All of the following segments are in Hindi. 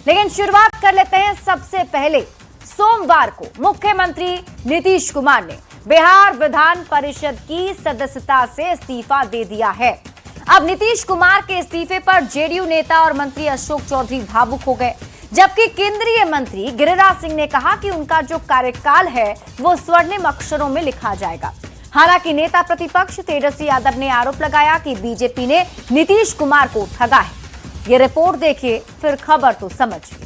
लेकिन शुरुआत कर लेते हैं सबसे पहले। सोमवार को मुख्यमंत्री नीतीश कुमार ने बिहार विधान परिषद की सदस्यता से इस्तीफा दे दिया है। अब नीतीश कुमार के इस्तीफे पर जेडीयू नेता और मंत्री अशोक चौधरी भावुक हो गए, जबकि केंद्रीय मंत्री गिरिराज सिंह ने कहा कि उनका जो कार्यकाल है वो स्वर्णिम अक्षरों में लिखा जाएगा। हालांकि नेता प्रतिपक्ष तेजस्वी यादव ने आरोप लगाया कि बीजेपी ने नीतीश कुमार को ठगा है। ये रिपोर्ट देखिए, फिर खबर तो समझिए।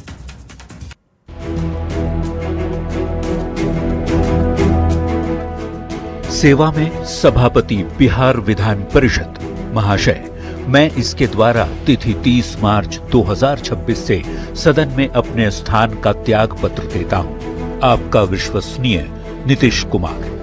सेवा में सभापति बिहार विधान परिषद महाशय, मैं इसके द्वारा तिथि 30 मार्च 2026 से सदन में अपने स्थान का त्याग पत्र देता हूं। आपका विश्वसनीय नीतीश कुमार।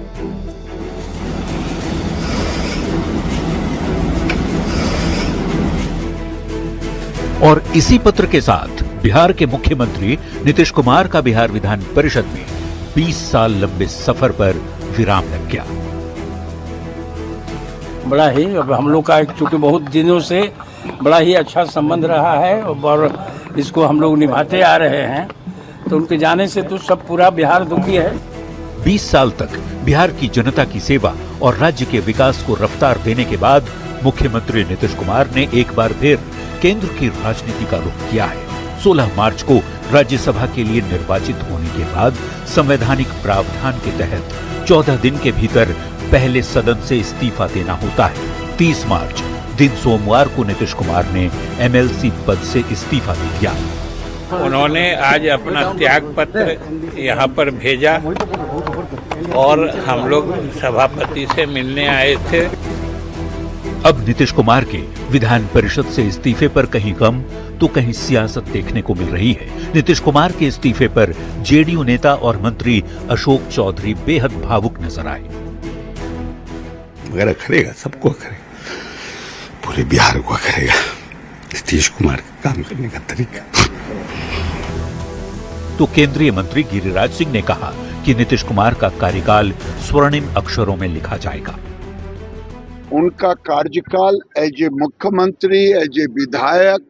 और इसी पत्र के साथ बिहार के मुख्यमंत्री नीतीश कुमार का बिहार विधान परिषद में 20 साल लंबे सफर पर विराम लग गया। बड़ा ही अब हम लोग का चूंकि बहुत दिनों से बड़ा ही अच्छा संबंध रहा है और इसको हम लोग निभाते आ रहे हैं, तो उनके जाने से तो सब पूरा बिहार दुखी है। 20 साल तक बिहार की जनता की सेवा और राज्य के विकास को रफ्तार देने के बाद मुख्यमंत्री नीतीश कुमार ने एक बार फिर केंद्र की राजनीति का रुख किया है। 16 मार्च को राज्यसभा के लिए निर्वाचित होने के बाद संवैधानिक प्रावधान के तहत 14 दिन के भीतर पहले सदन से इस्तीफा देना होता है। 30 मार्च दिन सोमवार को नीतीश कुमार ने एमएलसी पद से इस्तीफा दे दिया। उन्होंने आज अपना त्याग पत्र यहाँ पर भेजा और हम लोग सभापति से मिलने आए थे। अब नीतीश कुमार के विधान परिषद से इस्तीफे पर कहीं गम तो कहीं सियासत देखने को मिल रही है। नीतीश कुमार के इस्तीफे पर जेडीयू नेता और मंत्री अशोक चौधरी बेहद भावुक नजर आए। वगैरह करेगा, सबको करेगा, पूरे बिहार को करेगा। नीतीश कुमार का काम करने का तरीका। तो केंद्रीय मंत्री गिरिराज सिंह ने कहा कि नीतीश कुमार का कार्यकाल स्वर्णिम अक्षरों में लिखा जाएगा। उनका कार्यकाल एज ए मुख्यमंत्री, एज ए विधायक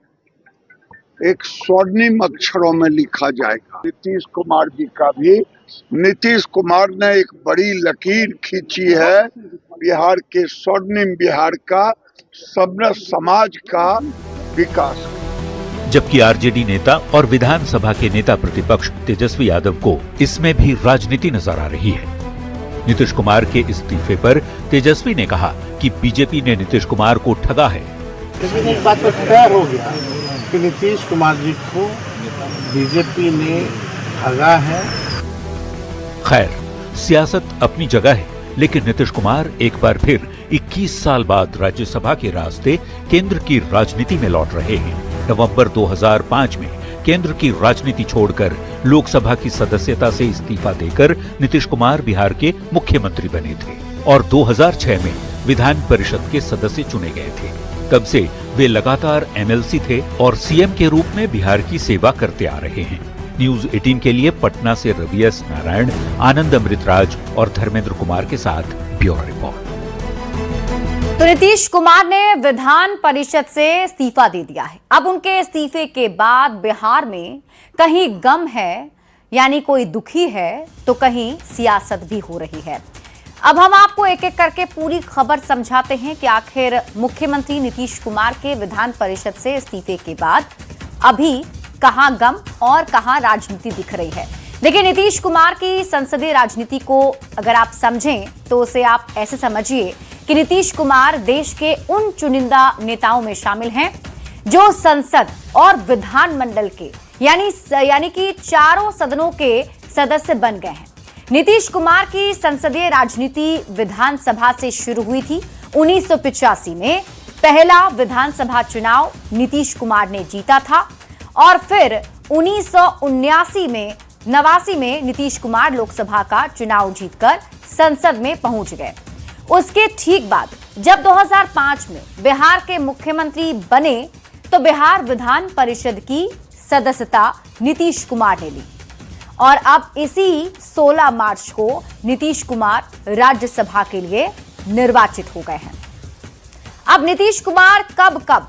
एक स्वर्णिम अक्षरों में लिखा जाएगा। नीतीश कुमार जी का भी, नीतीश कुमार ने एक बड़ी लकीर खींची है बिहार के स्वर्णिम बिहार का, सब समाज का विकास। जबकि आरजेडी नेता और विधानसभा के नेता प्रतिपक्ष तेजस्वी यादव को इसमें भी राजनीति नजर आ रही है। नीतीश कुमार के इस्तीफे पर तेजस्वी ने कहा कि बीजेपी ने नीतीश कुमार को ठगा है। लेकिन एक बात तो तय हो गया कि नीतीश कुमार जी को बीजेपी ने ठगा है। खैर, सियासत अपनी जगह है, लेकिन नीतीश कुमार एक बार फिर 21 साल बाद राज्यसभा के रास्ते केंद्र की राजनीति में लौट रहे हैं। नवंबर 2005 में केंद्र की राजनीति छोड़कर लोकसभा की सदस्यता से इस्तीफा देकर नीतीश कुमार बिहार के मुख्यमंत्री बने थे और 2006 में विधान परिषद के सदस्य चुने गए थे। तब से वे लगातार एमएलसी थे और सीएम के रूप में बिहार की सेवा करते आ रहे हैं। न्यूज 18 के लिए पटना से रवि एस नारायण, आनंद अमृतराज और धर्मेंद्र कुमार के साथ ब्यूरो रिपोर्ट। तो नीतीश कुमार ने विधान परिषद से इस्तीफा दे दिया है। अब उनके इस्तीफे के बाद बिहार में कहीं गम है, यानी कोई दुखी है, तो कहीं सियासत भी हो रही है। अब हम आपको एक एक करके पूरी खबर समझाते हैं कि आखिर मुख्यमंत्री नीतीश कुमार के विधान परिषद से इस्तीफे के बाद अभी कहां गम और कहां राजनीति दिख रही है। देखिए, नीतीश कुमार की संसदीय राजनीति को अगर आप समझें तो उसे आप ऐसे समझिए कि नीतीश कुमार देश के उन चुनिंदा नेताओं में शामिल हैं जो संसद और विधानमंडल के यानी कि चारों सदनों के सदस्य बन गए हैं। नीतीश कुमार की संसदीय राजनीति विधानसभा से शुरू हुई थी। 1985 में पहला विधानसभा चुनाव नीतीश कुमार ने जीता था और फिर 1989 में नीतीश कुमार लोकसभा का चुनाव जीतकर संसद में पहुंच गए। उसके ठीक बाद जब 2005 में बिहार के मुख्यमंत्री बने तो बिहार विधान परिषद की सदस्यता नीतीश कुमार ने ली और अब इसी 16 मार्च को नीतीश कुमार राज्यसभा के लिए निर्वाचित हो गए हैं। अब नीतीश कुमार कब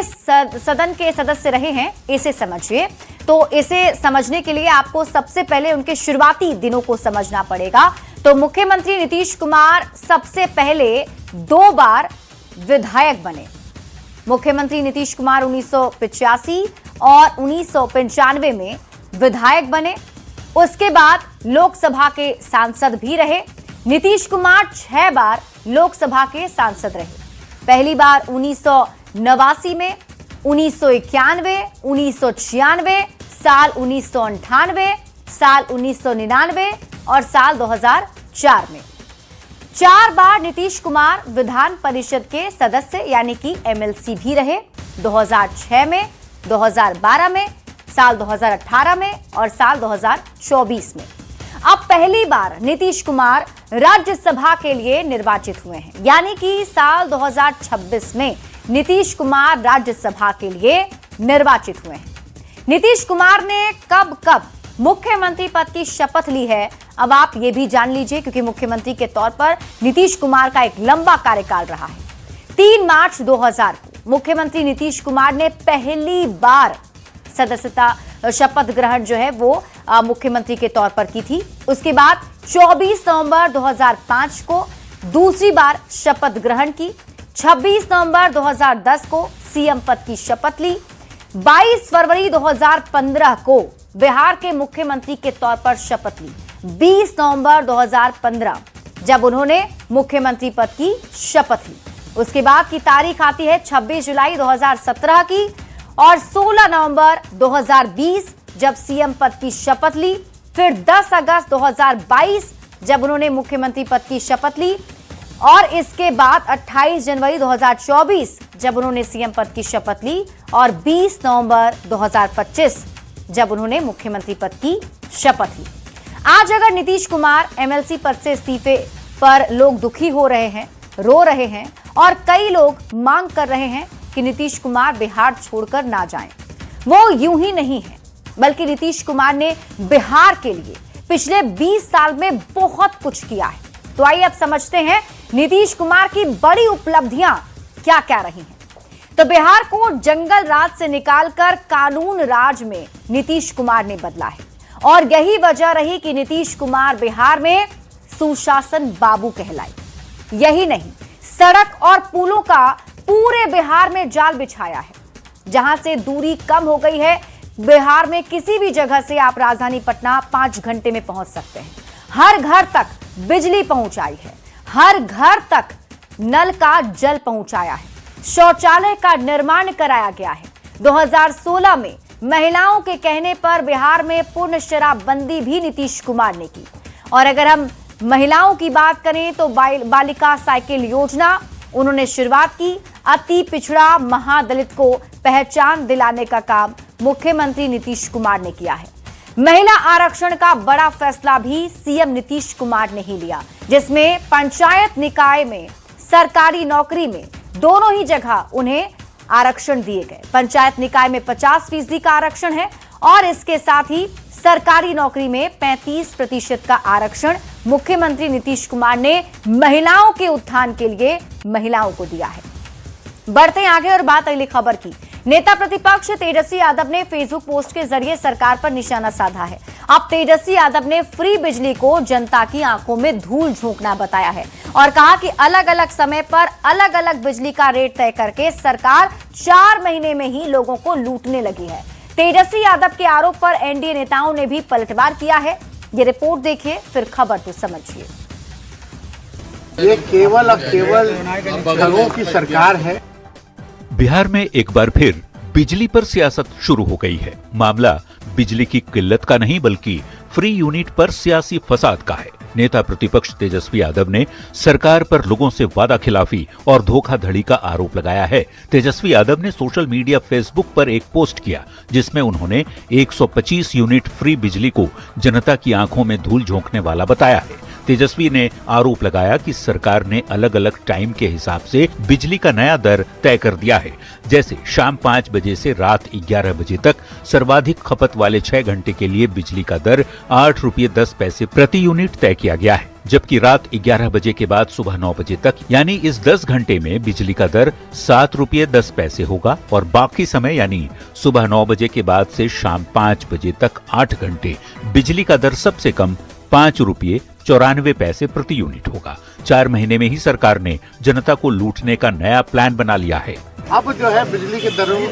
सदन के सदस्य रहे हैं, इसे समझिए। तो इसे समझने के लिए आपको सबसे पहले उनके शुरुआती दिनों को समझना पड़ेगा। तो मुख्यमंत्री नीतीश कुमार सबसे पहले 2 बार विधायक बने। मुख्यमंत्री नीतीश कुमार 1985 और 1995 में विधायक बने। उसके बाद लोकसभा के सांसद भी रहे। नीतीश कुमार 6 बार लोकसभा के सांसद रहे। पहली बार 1989 में, 1991, 1996, साल 1998, साल 1999 और साल 2004 में। 4 बार नीतीश कुमार विधान परिषद के सदस्य यानी कि एमएलसी भी रहे। 2006 में, 2012 में, साल 2018 में और साल 2024 में। अब पहली बार नीतीश कुमार राज्यसभा के लिए निर्वाचित हुए हैं, यानी कि साल 2026 में नीतीश कुमार राज्यसभा के लिए निर्वाचित हुए हैं। नीतीश कुमार ने कब कब मुख्यमंत्री पद की शपथ ली है, अब आप ये भी जान लीजिए, क्योंकि मुख्यमंत्री के तौर पर नीतीश कुमार का एक लंबा कार्यकाल रहा है। 3 मार्च 2000 को मुख्यमंत्री नीतीश कुमार ने पहली बार सदस्यता शपथ ग्रहण जो है वो मुख्यमंत्री के तौर पर की थी। उसके बाद 24 नवंबर 2005 को दूसरी बार शपथ ग्रहण की। 26 नवंबर 2010 को सीएम पद की शपथ ली। 22 फरवरी 2015 को बिहार के मुख्यमंत्री के तौर पर शपथ ली। 20 नवंबर 2015 जब उन्होंने मुख्यमंत्री पद की शपथ ली। उसके बाद की तारीख आती है 26 जुलाई 2017 की और 16 नवंबर 2020 जब सीएम पद की शपथ ली। फिर 10 अगस्त 2022 जब उन्होंने मुख्यमंत्री पद की शपथ ली और इसके बाद 28 जनवरी 2024 जब उन्होंने सीएम पद की शपथ ली और 20 नवंबर 2025 जब उन्होंने मुख्यमंत्री पद की शपथ ली। आज अगर नीतीश कुमार एमएलसी पद से इस्तीफे पर लोग दुखी हो रहे हैं, रो रहे हैं और कई लोग मांग कर रहे हैं कि नीतीश कुमार बिहार छोड़कर ना जाएं। वो यूं ही नहीं है, बल्कि नीतीश कुमार ने बिहार के लिए पिछले 20 साल में बहुत कुछ किया है। तो आइए अब समझते हैं नीतीश कुमार की बड़ी उपलब्धियां क्या क्या रही हैं। तो बिहार को जंगल राज से निकालकर कानून राज में नीतीश कुमार ने बदला है और यही वजह रही कि नीतीश कुमार बिहार में सुशासन बाबू कहलाए। यही नहीं, सड़क और पुलों का पूरे बिहार में जाल बिछाया है, जहां से दूरी कम हो गई है। बिहार में किसी भी जगह से आप राजधानी पटना 5 घंटे में पहुंच सकते हैं। हर घर तक बिजली पहुंचाई है, हर घर तक नल का जल पहुंचाया है, शौचालय का निर्माण कराया गया है। 2016 में महिलाओं के कहने पर बिहार में पूर्ण शराबबंदी भी नीतीश कुमार ने की। और अगर हम महिलाओं की बात करें तो बालिका साइकिल योजना उन्होंने शुरुआत की। अति पिछड़ा महादलित को पहचान दिलाने का काम मुख्यमंत्री नीतीश कुमार ने किया है। महिला आरक्षण का बड़ा फैसला भी सीएम नीतीश कुमार ने ही लिया, जिसमें पंचायत निकाय में, सरकारी नौकरी में, दोनों ही जगह उन्हें आरक्षण दिए गए। पंचायत निकाय में 50% का आरक्षण है और इसके साथ ही सरकारी नौकरी में 35% का आरक्षण मुख्यमंत्री नीतीश कुमार ने महिलाओं के उत्थान के लिए महिलाओं को दिया है। बढ़ते हैं आगे और बात अगली खबर की। नेता प्रतिपक्ष तेजस्वी यादव ने फेसबुक पोस्ट के जरिए सरकार पर निशाना साधा है। अब तेजस्वी यादव ने फ्री बिजली को जनता की आंखों में धूल झोंकना बताया है और कहा कि अलग अलग समय पर अलग अलग बिजली का रेट तय करके सरकार 4 महीने में ही लोगों को लूटने लगी है। तेजस्वी यादव के आरोप पर एनडीए नेताओं ने भी पलटवार किया है। ये रिपोर्ट देखिए, फिर खबर तो समझिए। ये केवल अब केवल घरों की सरकार है। बिहार में एक बार फिर बिजली पर सियासत शुरू हो गई है। मामला बिजली की किल्लत का नहीं बल्कि फ्री यूनिट पर सियासी फसाद का है। नेता प्रतिपक्ष तेजस्वी यादव ने सरकार पर लोगों से वादा खिलाफी और धोखाधड़ी का आरोप लगाया है। तेजस्वी यादव ने सोशल मीडिया फेसबुक पर एक पोस्ट किया जिसमें उन्होंने 125 यूनिट फ्री बिजली को जनता की आंखों में धूल झोंकने वाला बताया है। तेजस्वी ने आरोप लगाया कि सरकार ने अलग अलग टाइम के हिसाब से बिजली का नया दर तय कर दिया है। जैसे शाम 5 बजे से रात 11 बजे तक सर्वाधिक खपत वाले 6 घंटे के लिए बिजली का दर 8 रुपये 10 पैसे प्रति यूनिट तय किया गया है। जबकि रात 11 बजे के बाद सुबह 9 बजे तक यानी इस 10 घंटे में बिजली का दर 7 रुपये 10 पैसे होगा और बाकी समय यानी सुबह 9 बजे के बाद से शाम 5 बजे तक 8 घंटे बिजली का दर सबसे कम 5 रुपये 94 पैसे प्रति यूनिट होगा। 4 महीने में ही सरकार ने जनता को लूटने का नया प्लान बना लिया है। अब जो है बिजली की दरों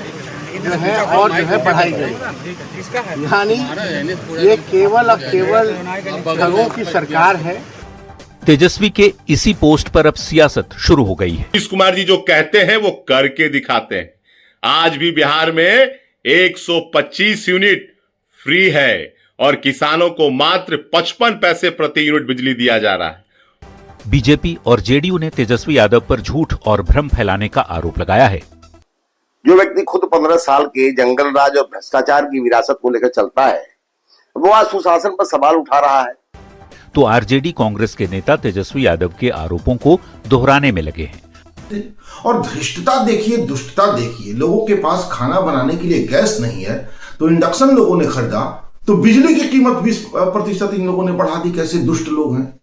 जो है और जो है बढ़ाई गई, यानी ये केवल और केवल ठगों की सरकार है। तेजस्वी के इसी पोस्ट पर अब सियासत शुरू हो गई है। नीतीश कुमार जी जो कहते हैं वो करके दिखाते हैं। आज भी बिहार में 125 यूनिट फ्री है और किसानों को मात्र 55 पैसे प्रति यूनिट बिजली दिया जा रहा है। बीजेपी और जेडीयू ने तेजस्वी यादव पर झूठ और भ्रम फैलाने का आरोप लगाया है। जो व्यक्ति खुद 15 साल के जंगल राज और भ्रष्टाचार की विरासत को लेकर चलता है, वो आज सुशासन पर सवाल उठा रहा है। तो आरजेडी कांग्रेस के नेता तेजस्वी यादव के आरोपों को दोहराने में लगे हैं। और धृष्टता देखिए, दुष्टता देखिए। लोगों के पास खाना बनाने के लिए गैस नहीं है तो इंडक्शन लोगों ने खरीदा, तो बिजली की कीमत 20% इन लोगों ने बढ़ा दी। कैसे दुष्ट लोग हैं।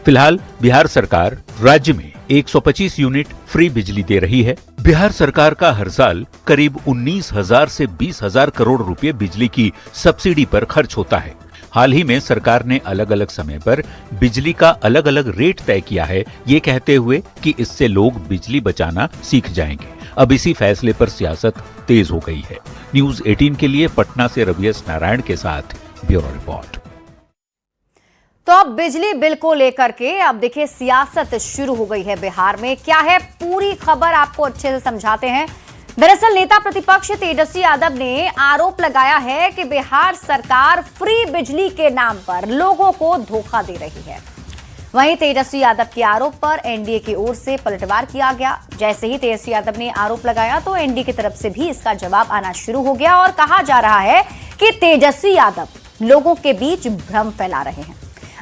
फिलहाल बिहार सरकार राज्य में 125 यूनिट फ्री बिजली दे रही है। बिहार सरकार का हर साल करीब 19,000 से 20,000 करोड़ रुपए बिजली की सब्सिडी पर खर्च होता है। हाल ही में सरकार ने अलग अलग समय पर बिजली का अलग अलग रेट तय किया है, ये कहते हुए कि इससे लोग बिजली बचाना सीख जाएंगे। अब इसी फैसले पर सियासत तेज हो गई है। न्यूज़ 18 के लिए पटना से रवियस नारायण के साथ ब्यूरो रिपोर्ट। तो अब बिजली बिल को लेकर के अब देखिए सियासत शुरू हो गई है बिहार में। क्या है पूरी खबर, आपको अच्छे से समझाते हैं। दरअसल नेता प्रतिपक्ष तेजस्वी यादव ने आरोप लगाया है कि बिहार सरकार फ्री बिजली के नाम पर लोगों को धोखा दे रही है। वहीं तेजस्वी यादव के आरोप पर एनडीए की ओर से पलटवार किया गया। जैसे ही तेजस्वी यादव ने आरोप लगाया तो एनडीए की तरफ से भी इसका जवाब आना शुरू हो गया और कहा जा रहा है कि तेजस्वी यादव लोगों के बीच भ्रम फैला रहे हैं।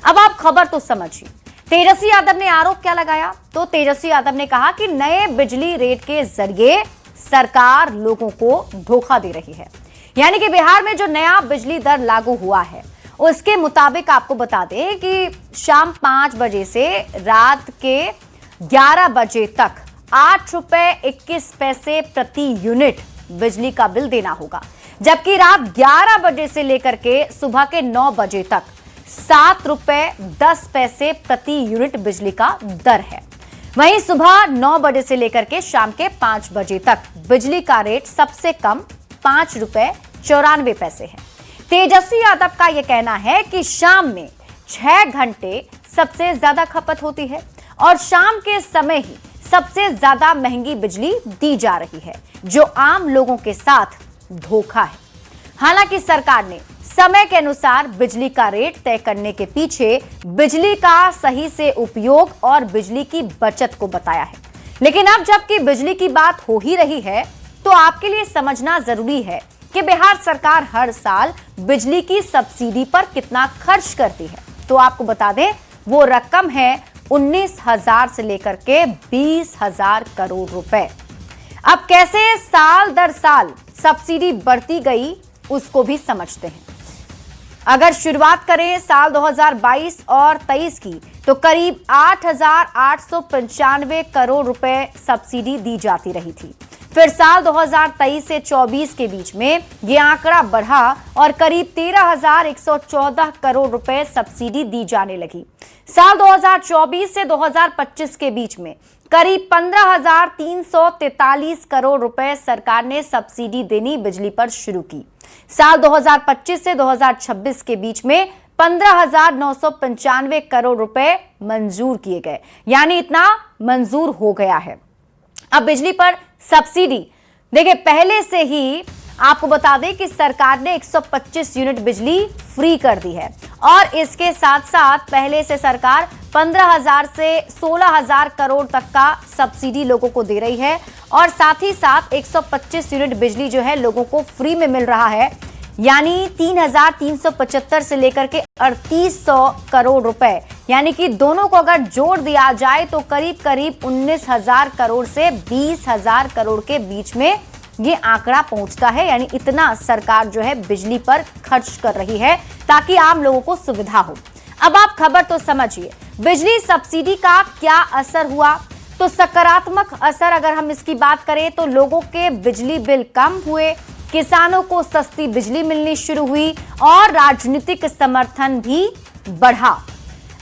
अब आप खबर तो समझिए। तेजस्वी यादव ने आरोप क्या लगाया, तो तेजस्वी यादव ने कहा कि नए बिजली रेट के जरिए सरकार लोगों को धोखा दे रही है। यानी कि बिहार में जो नया बिजली दर लागू हुआ है उसके मुताबिक आपको बता दें कि शाम 5 बजे से रात के 11 बजे तक 8 रुपए 21 पैसे प्रति यूनिट बिजली का बिल देना होगा, जबकि रात 11 बजे से लेकर के सुबह के 9 बजे तक 7 रुपए 10 पैसे प्रति यूनिट बिजली का दर है। वहीं सुबह 9 बजे से लेकर के शाम के 5 बजे तक बिजली का रेट सबसे कम 5 रुपए 94 पैसे है। तेजस्वी यादव का यह कहना है कि शाम में 6 घंटे सबसे ज्यादा खपत होती है और शाम के समय ही सबसे ज्यादा महंगी बिजली दी जा रही है, जो आम लोगों के साथ धोखा है। हालांकि सरकार ने समय के अनुसार बिजली का रेट तय करने के पीछे बिजली का सही से उपयोग और बिजली की बचत को बताया है। लेकिन अब जबकि बिजली की बात हो ही रही है तो आपके लिए समझना जरूरी है कि बिहार सरकार हर साल बिजली की सब्सिडी पर कितना खर्च करती है। तो आपको बता दें वो रकम है 19,000 से लेकर के 20,000 करोड़ रुपए। अब कैसे साल दर साल सब्सिडी बढ़ती गई उसको भी समझते हैं। अगर शुरुआत करें साल 2022 और 23 की तो करीब 8,895 करोड़ रुपए सब्सिडी दी जाती रही थी। फिर साल 2023 से 24 के बीच में यह आंकड़ा बढ़ा और करीब 13,114 करोड़ रुपए सब्सिडी दी जाने लगी। साल 2024 से 2025 के बीच में करीब 15,343 करोड़ रुपए सरकार ने सब्सिडी देनी बिजली पर शुरू की। साल 2025 से 2026 के बीच में 15,995 करोड़ रुपए मंजूर किए गए, यानी इतना मंजूर हो गया है। अब बिजली पर सब्सिडी देखिए, पहले से ही आपको बता दें कि सरकार ने 125 यूनिट बिजली फ्री कर दी है और इसके साथ साथ पहले से सरकार 15,000 से 16,000 करोड़ तक का सब्सिडी लोगों को दे रही है और साथ ही साथ 125 यूनिट बिजली जो है लोगों को फ्री में मिल रहा है, यानी 3,375 से लेकर के 3,800 करोड़ रुपए, यानी कि दोनों को अगर जोड़ दिया जाए तो करीब करीब 19,000 करोड़ से 20,000 करोड़ के बीच में ये आंकड़ा पहुंचता है। यानी इतना सरकार जो है बिजली पर खर्च कर रही है ताकि आम लोगों को सुविधा हो। अब आप खबर तो समझिए, बिजली सब्सिडी का क्या असर हुआ? तो सकारात्मक असर अगर हम इसकी बात करें तो लोगों के बिजली बिल कम हुए, किसानों को सस्ती बिजली मिलनी शुरू हुई और राजनीतिक समर्थन भी बढ़ा।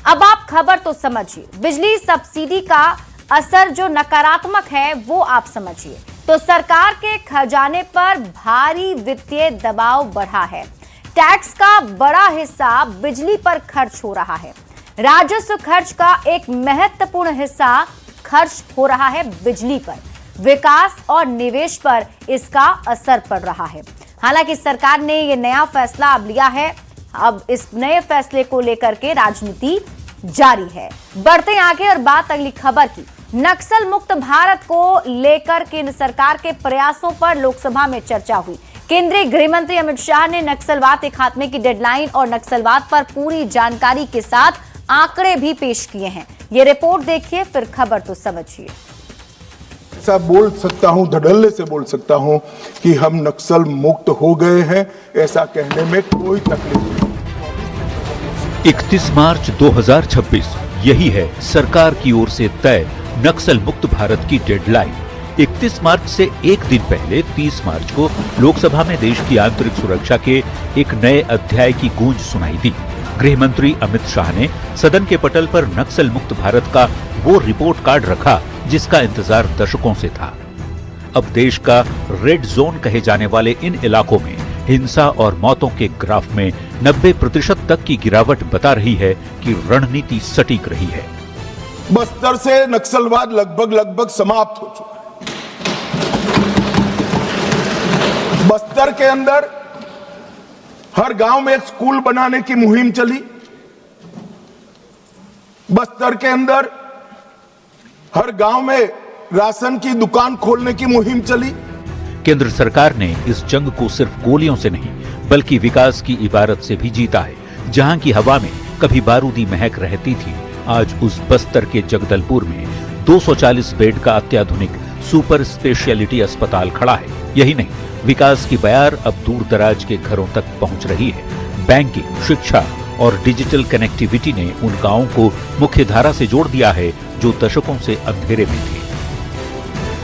अब आप खबर तो समझिए, बिजली सब्सिडी का असर जो नकारात्मक है वो आप समझिए। तो सरकार के खजाने पर भारी वित्तीय दबाव बढ़ा है, टैक्स का बड़ा हिस्सा बिजली पर खर्च हो रहा है, राजस्व खर्च का एक महत्वपूर्ण हिस्सा खर्च हो रहा है बिजली पर, विकास और निवेश पर इसका असर पड़ रहा है। हालांकि सरकार ने यह नया फैसला अब लिया है, अब इस नए फैसले को लेकर के राजनीति जारी है। बढ़ते आगे और बात अगली खबर की। नक्सल मुक्त भारत को लेकर केंद्र सरकार के प्रयासों पर लोकसभा में चर्चा हुई। केंद्रीय गृह मंत्री अमित शाह ने नक्सलवाद के खात्मे की डेडलाइन और नक्सलवाद पर पूरी जानकारी के साथ आंकड़े भी पेश किए हैं। ये रिपोर्ट देखिए, फिर खबर तो समझिए। ऐसा बोल सकता हूं, धड़ल्ले से बोल सकता हूं कि हम नक्सल मुक्त हो गए हैं, ऐसा कहने में कोई तकलीफ नहीं। 31 मार्च 2026 यही है सरकार की ओर से तय नक्सल मुक्त भारत की डेडलाइन। 31 मार्च से एक दिन पहले 30 मार्च को लोकसभा में देश की आंतरिक सुरक्षा के एक नए अध्याय की गूंज सुनाई दी। गृह मंत्री अमित शाह ने सदन के पटल पर नक्सल मुक्त भारत का वो रिपोर्ट कार्ड रखा जिसका इंतजार दशकों से था। अब देश का रेड जोन कहे जाने वाले इन इलाकों में हिंसा और मौतों के ग्राफ में 90% तक की गिरावट बता रही है कि रणनीति सटीक रही है। बस्तर से नक्सलवाद लगभग समाप्त हो चुका है। बस्तर के अंदर हर गांव में एक स्कूल बनाने की मुहिम चली। बस्तर के अंदर हर गांव में राशन की दुकान खोलने की मुहिम चली। केंद्र सरकार ने इस जंग को सिर्फ गोलियों से नहीं बल्कि विकास की इबारत से भी जीता है। जहां की हवा में कभी बारूदी महक रहती थी, आज उस बस्तर के जगदलपुर में 240 बेड का अत्याधुनिक सुपर स्पेशलिटी अस्पताल खड़ा है। यही नहीं, विकास की बयार अब दूर दराज के घरों तक पहुंच रही है। बैंकिंग, शिक्षा और डिजिटल कनेक्टिविटी ने उन गांवों को मुख्यधारा से जोड़ दिया है जो दशकों से अंधेरे में थे।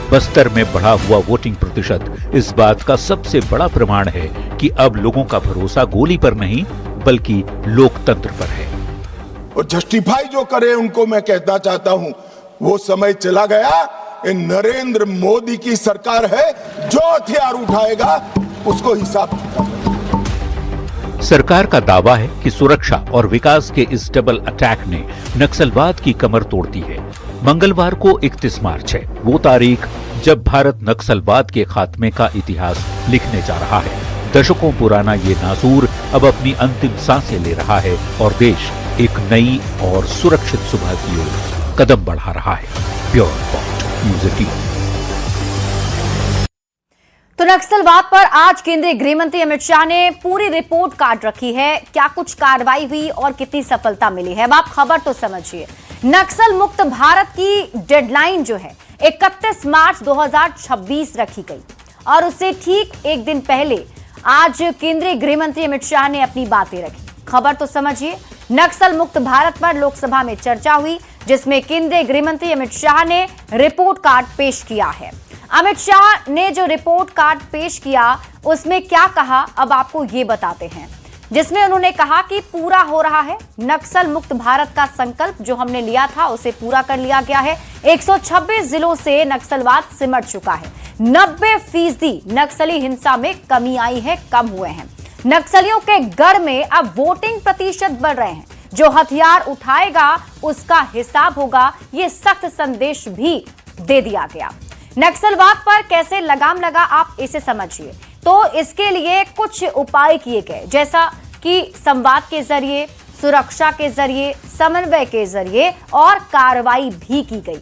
बस्तर में बढ़ा हुआ वोटिंग प्रतिशत इस बात का सबसे बड़ा प्रमाण है कि अब लोगों का भरोसा गोली पर नहीं बल्कि लोकतंत्र पर है। और जस्टिफाई जो करे उनको मैं कहना चाहता हूं, वो समय चला गया। ये नरेंद्र मोदी की सरकार है, जो हथियार उठाएगा उसको हिसाब चुकाएगा। सरकार का दावा है कि सुरक्षा और विकास के इस डबल अटैक ने नक्सलवाद की कमर तोड़ दी है। मंगलवार को 31 मार्च है, वो तारीख जब भारत नक्सलवाद के खात्मे का इतिहास लिखने जा रहा है। दशकों पुराना ये नासूर अब अपनी अंतिम सांसें ले रहा है और देश एक नई और सुरक्षित सुबह की ओर कदम बढ़ा रहा है। Pure report, news 18। तो नक्सलवाद पर आज केंद्रीय गृह मंत्री अमित शाह ने पूरी रिपोर्ट कार्ड रखी है, क्या कुछ कार्रवाई हुई और कितनी सफलता मिली है। अब आप खबर तो समझिए। नक्सल मुक्त भारत की डेडलाइन जो है 31 मार्च 2026 रखी गई और उससे ठीक एक दिन पहले आज केंद्रीय गृह मंत्री अमित शाह ने अपनी बातें रखी। खबर तो समझिए। नक्सल मुक्त भारत पर लोकसभा में चर्चा हुई जिसमें केंद्रीय गृह मंत्री अमित शाह ने रिपोर्ट कार्ड पेश किया है। अमित शाह ने जो रिपोर्ट कार्ड पेश किया उसमें क्या कहा, अब आपको ये बताते हैं। जिसमें उन्होंने कहा कि पूरा हो रहा है नक्सल मुक्त भारत का संकल्प जो हमने लिया था उसे पूरा कर लिया गया है। 126 जिलों से नक्सलवाद सिमट चुका है। 90% नक्सली हिंसा में कमी आई है, कम हुए हैं। नक्सलियों के गढ़ में अब वोटिंग प्रतिशत बढ़ रहे हैं। जो हथियार उठाएगा उसका हिसाब होगा, ये सख्त संदेश भी दे दिया गया। नक्सलवाद पर कैसे लगाम लगा, आप इसे समझिए। तो इसके लिए कुछ उपाय किए गए, जैसा कि संवाद के जरिए, सुरक्षा के जरिए, समन्वय के जरिए और कार्रवाई भी की गई।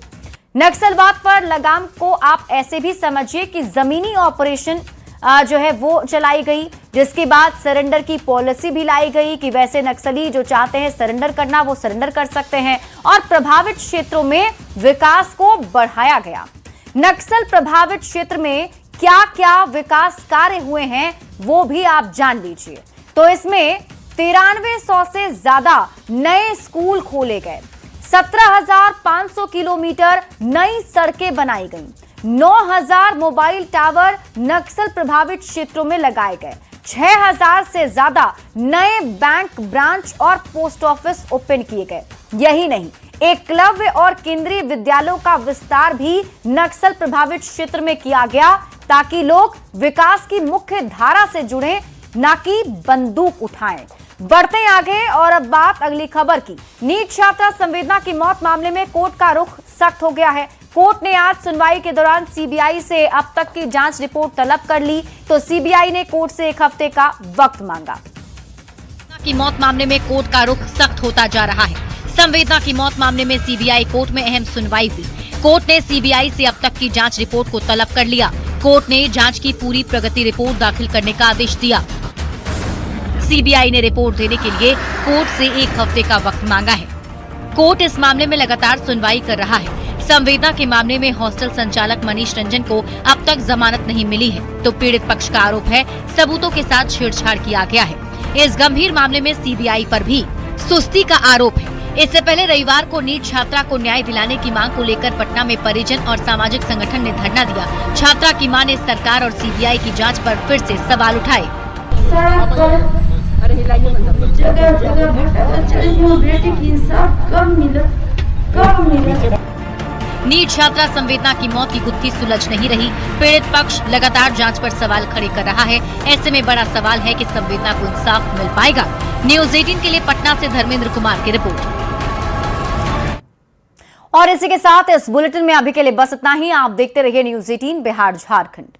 नक्सलवाद पर लगाम को आप ऐसे भी समझिए कि जमीनी ऑपरेशन जो है वो चलाई गई, जिसके बाद सरेंडर की पॉलिसी भी लाई गई कि वैसे नक्सली जो चाहते हैं सरेंडर करना वो सरेंडर कर सकते हैं और प्रभावित क्षेत्रों में विकास को बढ़ाया गया। नक्सल प्रभावित क्षेत्र में क्या क्या विकास कार्य हुए हैं वो भी आप जान लीजिए। तो इसमें 9300 से ज्यादा नए स्कूल खोले गए, 17,500 किलोमीटर नई सड़कें बनाई गईं, 9,000 मोबाइल टावर नक्सल प्रभावित क्षेत्रों में लगाए गए, 6,000 से ज्यादा नए बैंक ब्रांच और पोस्ट ऑफिस ओपन किए गए। यही नहीं, एकलव्य और केंद्रीय विद्यालयों का विस्तार भी नक्सल प्रभावित क्षेत्र में किया गया, ताकि लोग विकास की मुख्य धारा से जुड़े, ना कि बंदूक उठाएं। बढ़ते हैं आगे और अब बात अगली खबर की। नीट छात्रा संवेदना की मौत मामले में कोर्ट का रुख सख्त हो गया है। कोर्ट ने आज सुनवाई के दौरान सीबीआई से अब तक की जांच रिपोर्ट तलब कर ली, तो सीबीआई ने कोर्ट से 1 हफ्ते का वक्त मांगा। की मौत मामले में कोर्ट का रुख सख्त होता जा रहा है। संवेदना की मौत मामले में सीबीआई कोर्ट में अहम सुनवाई हुई। कोर्ट ने सीबीआई से अब तक की जांच रिपोर्ट को तलब कर लिया। कोर्ट ने जांच की पूरी प्रगति रिपोर्ट दाखिल करने का आदेश दिया। सीबीआई ने रिपोर्ट देने के लिए कोर्ट से 1 हफ्ते का वक्त मांगा है। कोर्ट इस मामले में लगातार सुनवाई कर रहा है। संवेदना के मामले में हॉस्टल संचालक मनीष रंजन को अब तक जमानत नहीं मिली है, तो पीड़ित पक्ष का आरोप है सबूतों के साथ छेड़छाड़ किया गया है। इस गंभीर मामले में सीबीआई पर भी सुस्ती का आरोप है। इससे पहले रविवार को नीट छात्रा को न्याय दिलाने की मांग को लेकर पटना में परिजन और सामाजिक संगठन ने धरना दिया। छात्रा की मां ने सरकार और सीबीआई की जांच पर फिर से सवाल उठाए। जगह जगह भटक चली हूं, बेटी की इंसाफ कब मिला। नीट छात्रा संवेदना की मौत की गुत्थी सुलझ नहीं रही। पीड़ित पक्ष लगातार जांच पर सवाल खड़े कर रहा है। ऐसे में बड़ा सवाल है कि संवेदना को इंसाफ मिल पाएगा। न्यूज़ 18 के लिए पटना से धर्मेंद्र कुमार की रिपोर्ट। और इसी के साथ इस बुलेटिन में अभी के लिए बस इतना ही। आप देखते रहिए न्यूज़ 18 बिहार झारखंड।